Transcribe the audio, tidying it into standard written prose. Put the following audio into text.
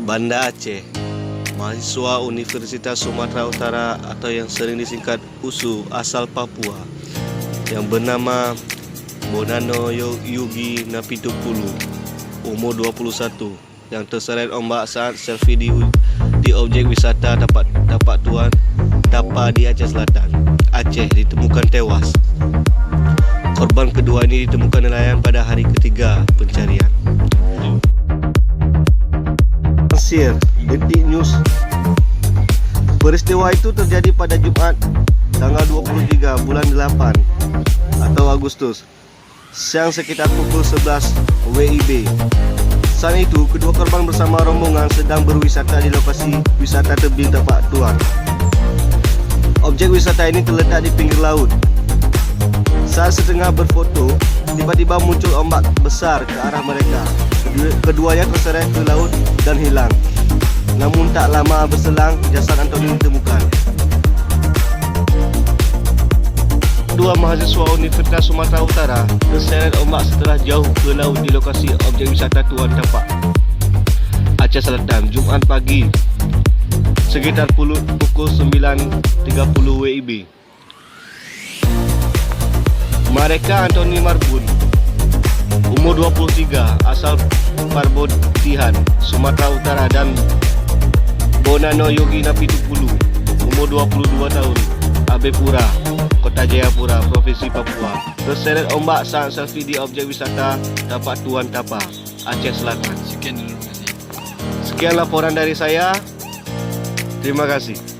Banda Aceh, mahasiswa Universitas Sumatera Utara atau yang sering disingkat USU asal Papua yang bernama Bonano Yogi Napitupulu, umur 21, yang terseret ombak saat selfie di objek wisata Tapaktuan di Aceh Selatan, Aceh, ditemukan tewas. Korban kedua ini ditemukan nelayan pada hari ketiga pencarian. Detik News. Peristiwa itu terjadi pada Jumat tanggal 23 bulan 8 atau Agustus, siang sekitar pukul 11 WIB. Saat itu, kedua korban bersama rombongan sedang berwisata di lokasi wisata tebing Tapaktuan. Objek wisata ini terletak di pinggir laut. Saat setengah berfoto, tiba-tiba muncul ombak besar ke arah mereka. Keduanya terseret ke laut dan hilang. Namun tak lama berselang, jasad Antoni ditemukan. Dua mahasiswa Universitas Sumatera Utara terseret ombak setelah jauh ke laut di lokasi objek wisata Tuan Tapak, Aceh Selatan, Jumat pagi sekitar pukul 9.30 WIB. Mereka Antoni Marbun, umur 23, asal Parbotihan, Sumatera Utara, dan Bonano Yogi Napitupulu, umur 22 tahun, Abepura, Kota Jayapura, Provisi Papua, terseret ombak saat selfie di objek wisata Tapaktuan, Aceh Selatan. Sekian laporan dari saya. Terima kasih.